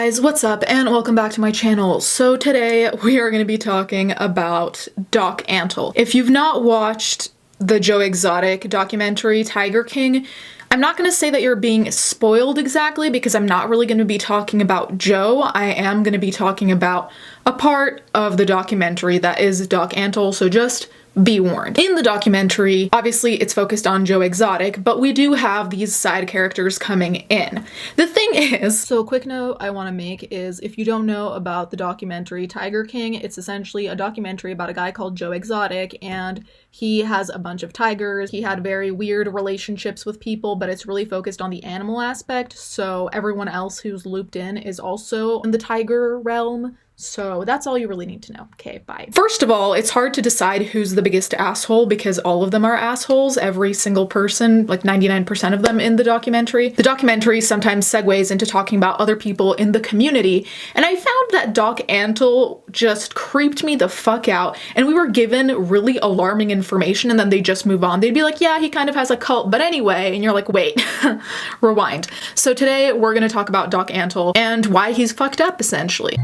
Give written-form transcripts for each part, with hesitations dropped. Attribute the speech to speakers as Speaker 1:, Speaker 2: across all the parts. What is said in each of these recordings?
Speaker 1: guys, what's up and welcome back to my channel. So today we are going to be talking about Doc Antle. If you've not watched the Joe Exotic documentary Tiger King, I'm not going to say that you're being spoiled exactly because I'm not really going to be talking about Joe. I am going to be talking about a part of the documentary that is Doc Antle, so just be warned. In the documentary, obviously it's focused on Joe Exotic, but we do have these side characters coming in. The thing is, so a quick note I want to make is if you don't know about the documentary Tiger King, it's essentially a documentary about a guy called Joe Exotic, and he has a bunch of tigers. He had very weird relationships with people, but it's really focused on the animal aspect, so everyone else who's looped in is also in the tiger realm. So that's all you really need to know. Okay, bye. First of all, it's hard to decide who's the biggest asshole because all of them are assholes. Every single person, like 99% of them in the documentary. The documentary sometimes segues into talking about other people in the community, and I found that Doc Antle just creeped me the fuck out, and we were given really alarming information and then they just move on. They'd be like, yeah, he kind of has a cult, but anyway, and you're like, wait, rewind. So today we're gonna talk about Doc Antle and why he's fucked up, essentially.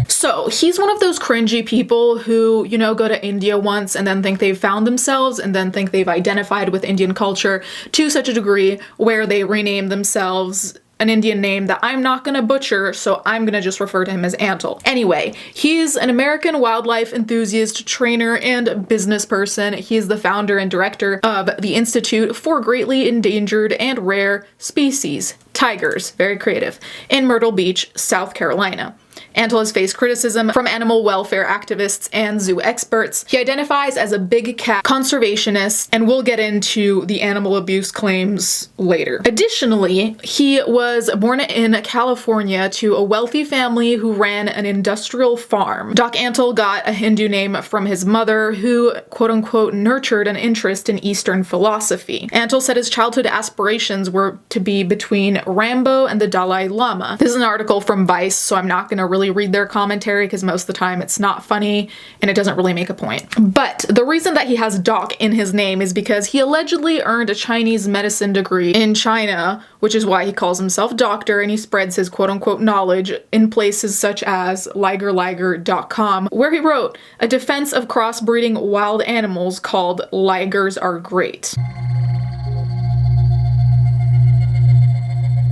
Speaker 1: So he's one of those cringy people who, you know, go to India once and then think they've found themselves and then think they've identified with Indian culture to such a degree where they rename themselves an Indian name that I'm not gonna butcher, so I'm gonna just refer to him as Antle. Anyway, he's an American wildlife enthusiast, trainer, and business person. He's the founder and director of the Institute for Greatly Endangered and Rare Species, tigers, very creative, in Myrtle Beach, South Carolina. Antle has faced criticism from animal welfare activists and zoo experts. He identifies as a big cat conservationist, and we'll get into the animal abuse claims later. Additionally, he was born in California to a wealthy family who ran an industrial farm. Doc Antle got a Hindu name from his mother, who quote-unquote nurtured an interest in Eastern philosophy. Antle said his childhood aspirations were to be between Rambo and the Dalai Lama. This is an article from Vice, so I'm not gonna really read their commentary because most of the time it's not funny and it doesn't really make a point. But the reason that he has Doc in his name is because he allegedly earned a Chinese medicine degree in China, which is why he calls himself doctor, and he spreads his quote-unquote knowledge in places such as ligerliger.com, where he wrote a defense of crossbreeding wild animals called Ligers Are Great.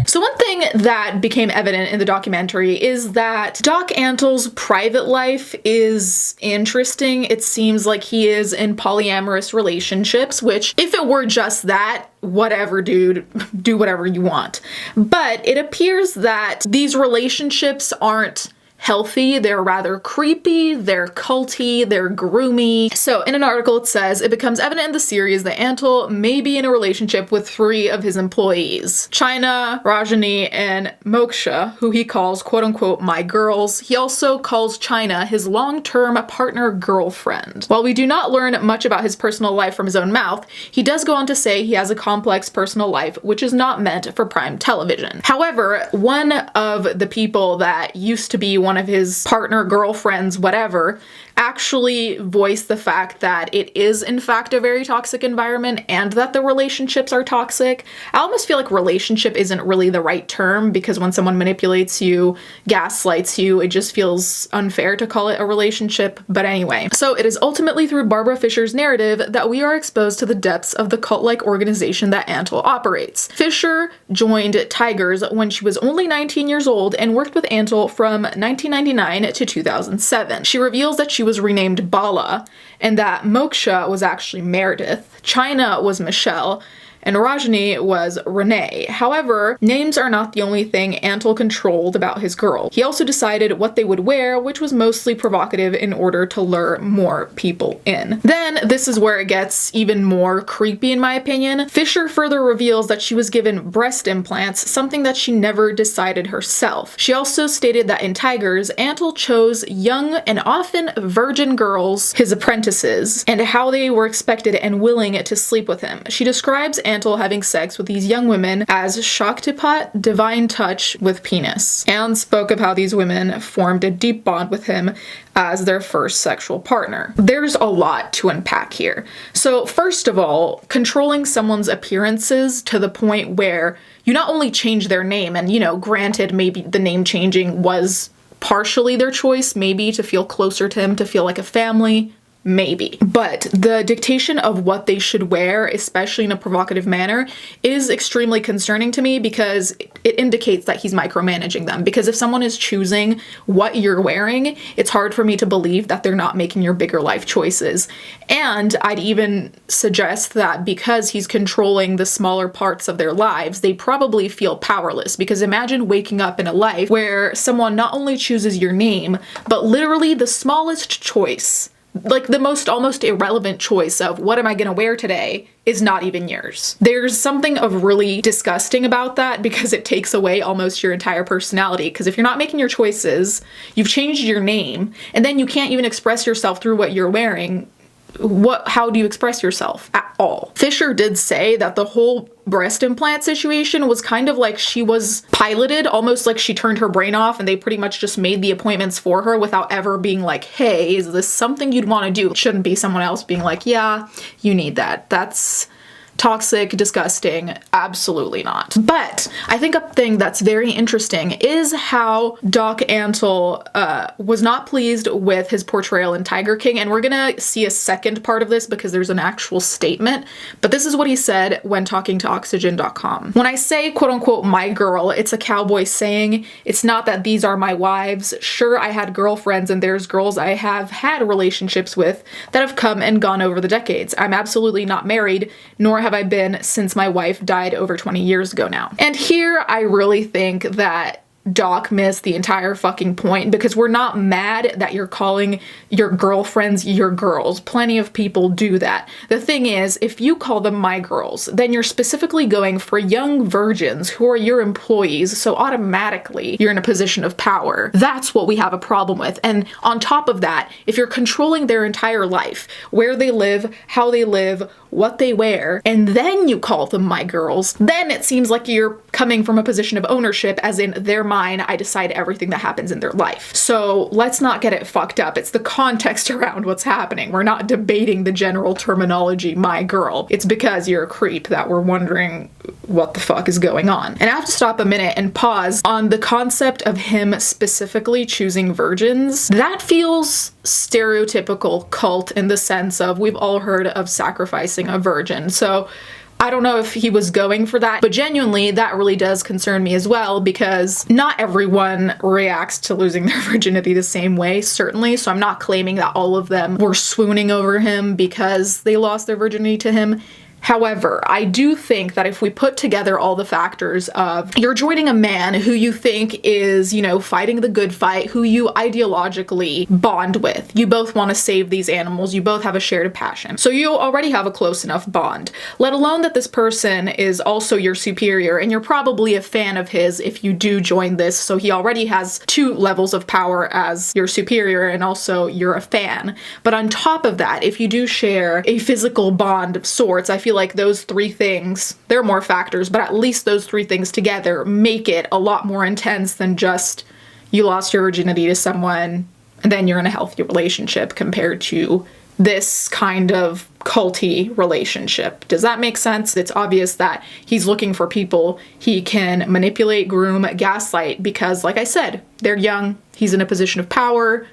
Speaker 1: So one thing that became evident in the documentary is that Doc Antle's private life is interesting. It seems like he is in polyamorous relationships, which if it were just that, whatever, dude, do whatever you want. But it appears that these relationships aren't healthy, they're rather creepy, they're culty, they're groomy. So in an article it says, it becomes evident in the series that Antle may be in a relationship with 3 of his employees, China, Rajani, and Moksha, who he calls quote-unquote my girls. He also calls China his long-term partner girlfriend. While we do not learn much about his personal life from his own mouth, he does go on to say he has a complex personal life which is not meant for prime television. However, one of the people that used to be one of his partner girlfriends, whatever, actually voiced the fact that it is in fact a very toxic environment and that the relationships are toxic. I almost feel like relationship isn't really the right term because when someone manipulates you, gaslights you, it just feels unfair to call it a relationship. But anyway, so it is ultimately through Barbara Fisher's narrative that we are exposed to the depths of the cult-like organization that Antle operates. Fisher joined Tigers when she was only 19 years old and worked with Antle from 1999 to 2007. She reveals that she was renamed Bala and that Moksha was actually Meredith, China was Michelle, and Rajani was Renee. However, names are not the only thing Antle controlled about his girl. He also decided what they would wear, which was mostly provocative in order to lure more people in. Then, this is where it gets even more creepy in my opinion. Fisher further reveals that she was given breast implants, something that she never decided herself. She also stated that in Tigers, Antle chose young and often virgin girls, his apprentices, and how they were expected and willing to sleep with him. She describes Antle having sex with these young women as Shaktipat, divine touch with penis, and spoke of how these women formed a deep bond with him as their first sexual partner. There's a lot to unpack here. So first of all, controlling someone's appearances to the point where you not only change their name, and granted, maybe the name changing was partially their choice, maybe to feel closer to him, to feel like a family, maybe. But the dictation of what they should wear, especially in a provocative manner, is extremely concerning to me because it indicates that he's micromanaging them. Because if someone is choosing what you're wearing, it's hard for me to believe that they're not making your bigger life choices. And I'd even suggest that because he's controlling the smaller parts of their lives, they probably feel powerless. Because imagine waking up in a life where someone not only chooses your name, but literally the smallest choice, like the most almost irrelevant choice of what am I gonna wear today, is not even yours. There's something of really disgusting about that because it takes away almost your entire personality. Because if you're not making your choices, you've changed your name, and then you can't even express yourself through what you're wearing, how do you express yourself at all? Fisher did say that the whole breast implant situation was kind of like she was piloted, almost like she turned her brain off and they pretty much just made the appointments for her without ever being like, hey, is this something you'd want to do? It shouldn't be someone else being like, yeah, you need that. That's toxic, disgusting, absolutely not. But I think a thing that's very interesting is how Doc Antle was not pleased with his portrayal in Tiger King, and we're gonna see a second part of this because there's an actual statement, but this is what he said when talking to Oxygen.com. When I say quote unquote my girl, it's a cowboy saying. It's not that these are my wives. Sure, I had girlfriends and there's girls I have had relationships with that have come and gone over the decades. I'm absolutely not married, nor have I been since my wife died over 20 years ago now. And here I really think that Doc missed the entire fucking point because we're not mad that you're calling your girlfriends your girls. Plenty of people do that. The thing is, if you call them my girls, then you're specifically going for young virgins who are your employees, so automatically you're in a position of power. That's what we have a problem with. And on top of that, if you're controlling their entire life, where they live, how they live, what they wear, and then you call them my girls, then it seems like you're coming from a position of ownership, as in they're mine, I decide everything that happens in their life. So let's not get it fucked up. It's the context around what's happening. We're not debating the general terminology, my girl. It's because you're a creep that we're wondering what the fuck is going on. And I have to stop a minute and pause on the concept of him specifically choosing virgins. That feels stereotypical cult in the sense of we've all heard of sacrificing a virgin. So I don't know if he was going for that, but genuinely that really does concern me as well because not everyone reacts to losing their virginity the same way, certainly. So I'm not claiming that all of them were swooning over him because they lost their virginity to him. However, I do think that if we put together all the factors of you're joining a man who you think is, fighting the good fight, who you ideologically bond with, you both want to save these animals, you both have a shared passion. So you already have a close enough bond, let alone that this person is also your superior and you're probably a fan of his if you do join this. So he already has 2 levels of power as your superior and also you're a fan. But on top of that, if you do share a physical bond of sorts, I feel like those 3 things, there are more factors, but at least those 3 things together make it a lot more intense than just you lost your virginity to someone and then you're in a healthy relationship compared to this kind of culty relationship. Does that make sense? It's obvious that he's looking for people he can manipulate, groom, gaslight because, like I said, they're young, he's in a position of power.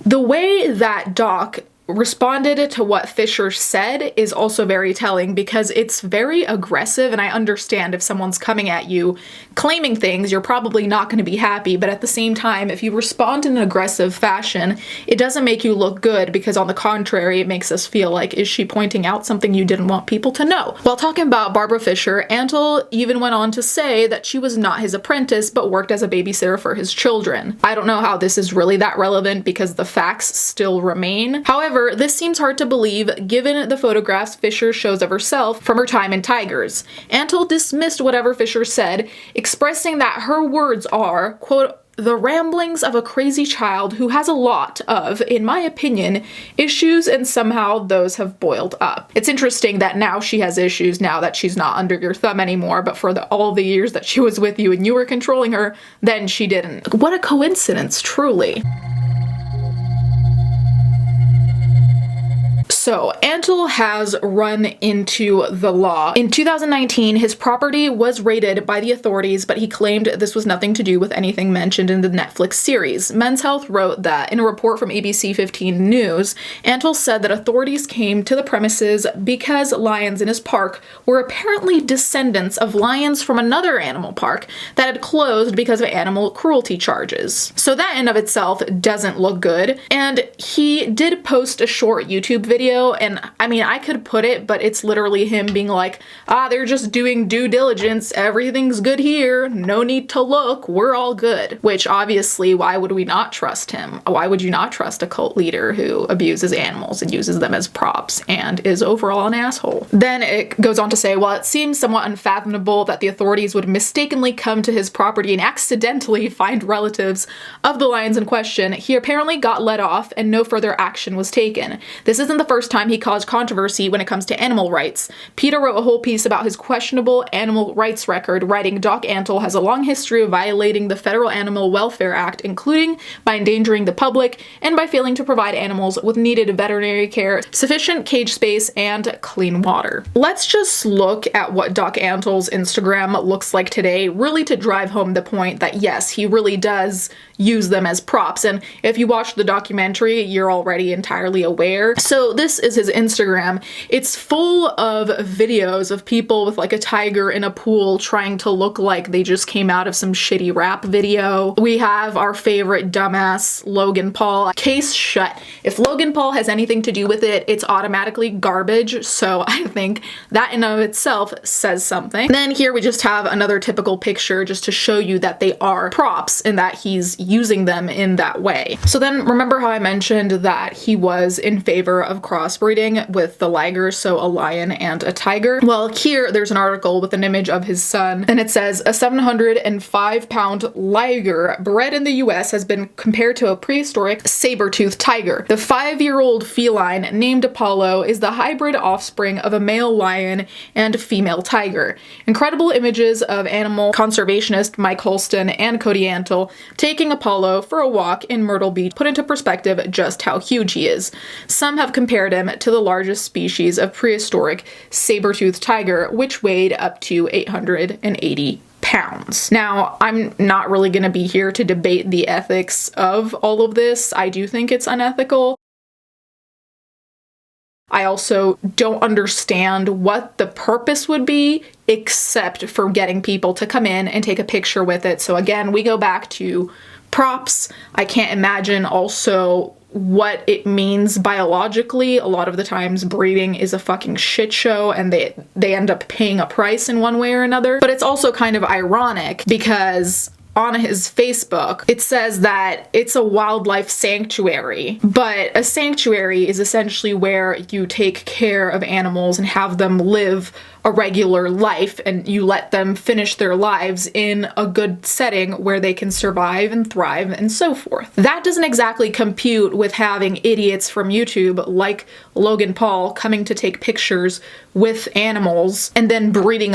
Speaker 1: The way that Doc responded to what Fisher said is also very telling because it's very aggressive, and I understand if someone's coming at you claiming things, you're probably not going to be happy, but at the same time, if you respond in an aggressive fashion, it doesn't make you look good because on the contrary, it makes us feel like, is she pointing out something you didn't want people to know? While talking about Barbara Fisher, Antle even went on to say that she was not his apprentice, but worked as a babysitter for his children. I don't know how this is really that relevant because the facts still remain. However, this seems hard to believe given the photographs Fisher shows of herself from her time in Tigers. Antle dismissed whatever Fisher said, expressing that her words are, quote, the ramblings of a crazy child who has a lot of, in my opinion, issues, and somehow those have boiled up. It's interesting that now she has issues now that she's not under your thumb anymore, but for all the years that she was with you and you were controlling her, then she didn't. What a coincidence, truly. So, Antle has run into the law. In 2019, his property was raided by the authorities, but he claimed this was nothing to do with anything mentioned in the Netflix series. Men's Health wrote that in a report from ABC 15 News, Antle said that authorities came to the premises because lions in his park were apparently descendants of lions from another animal park that had closed because of animal cruelty charges. So that in of itself doesn't look good. And he did post a short YouTube video, and I mean, I could put it, but it's literally him being like, they're just doing due diligence, everything's good here, no need to look, we're all good. Which obviously, why would we not trust him? Why would you not trust a cult leader who abuses animals and uses them as props and is overall an asshole? Then it goes on to say, while it seems somewhat unfathomable that the authorities would mistakenly come to his property and accidentally find relatives of the lions in question, he apparently got let off and no further action was taken. This isn't the first time he caused controversy when it comes to animal rights. PETA wrote a whole piece about his questionable animal rights record, writing, Doc Antle has a long history of violating the Federal Animal Welfare Act, including by endangering the public and by failing to provide animals with needed veterinary care, sufficient cage space, and clean water. Let's just look at what Doc Antle's Instagram looks like today, really to drive home the point that yes, he really does use them as props. And if you watch the documentary, you're already entirely aware. So this is his Instagram. It's full of videos of people with like a tiger in a pool trying to look like they just came out of some shitty rap video. We have our favorite dumbass Logan Paul. Case shut. If Logan Paul has anything to do with it, it's automatically garbage. So I think that in and of itself says something. Then here we just have another typical picture just to show you that they are props and that he's using them in that way. So then remember how I mentioned that he was in favor of crossbreeding with the ligers, so a lion and a tiger? Well, here there's an article with an image of his son, and it says a 705-pound liger bred in the US has been compared to a prehistoric saber-toothed tiger. The 5-year-old feline named Apollo is the hybrid offspring of a male lion and female tiger. Incredible images of animal conservationist Mike Holston and Cody Antle taking Apollo for a walk in Myrtle Beach put into perspective just how huge he is. Some have compared him to the largest species of prehistoric saber-toothed tiger, which weighed up to 880 pounds. Now, I'm not really going to be here to debate the ethics of all of this. I do think it's unethical. I also don't understand what the purpose would be except for getting people to come in and take a picture with it. So again, we go back to props. I can't imagine also what it means biologically. A lot of the times breeding is a fucking shit show and they end up paying a price in one way or another. But it's also kind of ironic because on his Facebook, it says that it's a wildlife sanctuary, but a sanctuary is essentially where you take care of animals and have them live a regular life and you let them finish their lives in a good setting where they can survive and thrive and so forth. That doesn't exactly compute with having idiots from YouTube like Logan Paul coming to take pictures with animals and then breeding.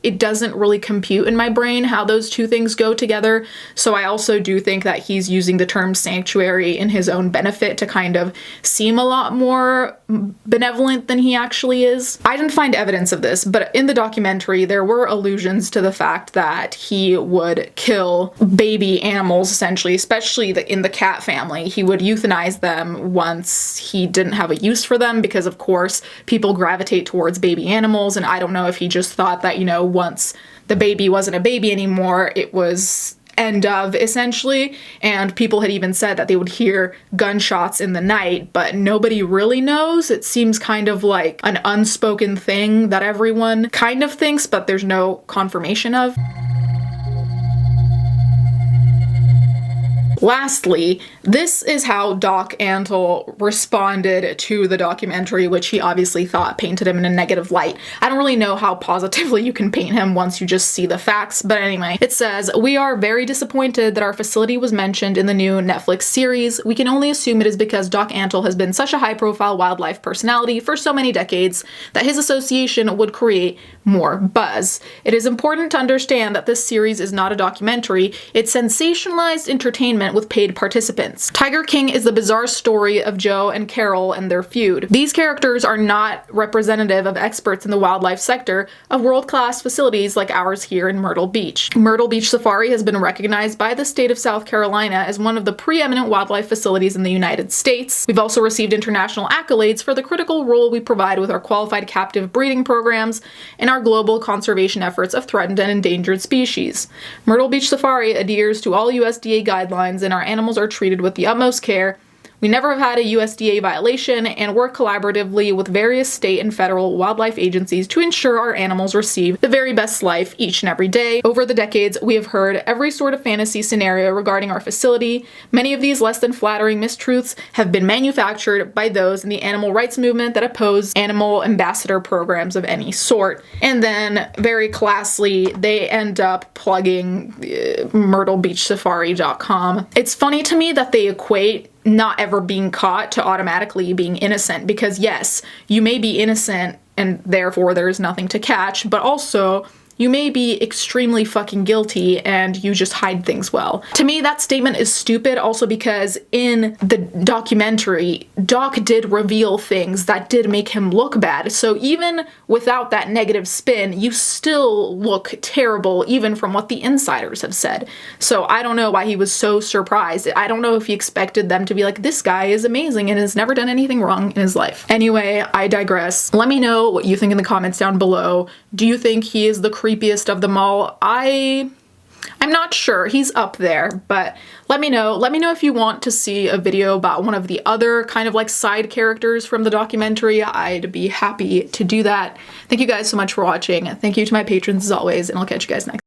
Speaker 1: It doesn't really compute in my brain how those two things go together. So I also do think that he's using the term sanctuary in his own benefit to kind of seem a lot more benevolent than he actually is. I didn't find evidence of this, but in the documentary there were allusions to the fact that he would kill baby animals, essentially, especially in the cat family. He would euthanize them once he didn't have a use for them because, of course, people gravitate towards baby animals, and I don't know if he just thought that, once the baby wasn't a baby anymore, it was end of, essentially. And people had even said that they would hear gunshots in the night, but nobody really knows. It seems kind of like an unspoken thing that everyone kind of thinks, but there's no confirmation of. Lastly, this is how Doc Antle responded to the documentary, which he obviously thought painted him in a negative light. I don't really know how positively you can paint him once you just see the facts, but anyway, it says, "We are very disappointed that our facility was mentioned in the new Netflix series. We can only assume it is because Doc Antle has been such a high-profile wildlife personality for so many decades that his association would create more buzz. It is important to understand that this series is not a documentary. It's sensationalized entertainment with paid participants. Tiger King is the bizarre story of Joe and Carol and their feud. These characters are not representative of experts in the wildlife sector of world-class facilities like ours here in Myrtle Beach. Myrtle Beach Safari has been recognized by the state of South Carolina as one of the preeminent wildlife facilities in the United States. We've also received international accolades for the critical role we provide with our qualified captive breeding programs and our global conservation efforts of threatened and endangered species. Myrtle Beach Safari adheres to all USDA guidelines and our animals are treated with the utmost care. We never have had a USDA violation and work collaboratively with various state and federal wildlife agencies to ensure our animals receive the very best life each and every day. Over the decades, we have heard every sort of fantasy scenario regarding our facility. Many of these less than flattering mistruths have been manufactured by those in the animal rights movement that oppose animal ambassador programs of any sort." And then, very classily, they end up plugging myrtlebeachsafari.com. It's funny to me that they equate not ever being caught to automatically being innocent, because yes, you may be innocent and therefore there's nothing to catch, but also you may be extremely fucking guilty and you just hide things well. To me, that statement is stupid also because in the documentary, Doc did reveal things that did make him look bad. So even without that negative spin, you still look terrible even from what the insiders have said. So I don't know why he was so surprised. I don't know if he expected them to be like, this guy is amazing and has never done anything wrong in his life. Anyway, I digress. Let me know what you think in the comments down below. Do you think he is the creepiest of them all? I'm not sure. He's up there, but let me know. Let me know if you want to see a video about one of the other kind of like side characters from the documentary. I'd be happy to do that. Thank you guys so much for watching. Thank you to my patrons as always, and I'll catch you guys next time.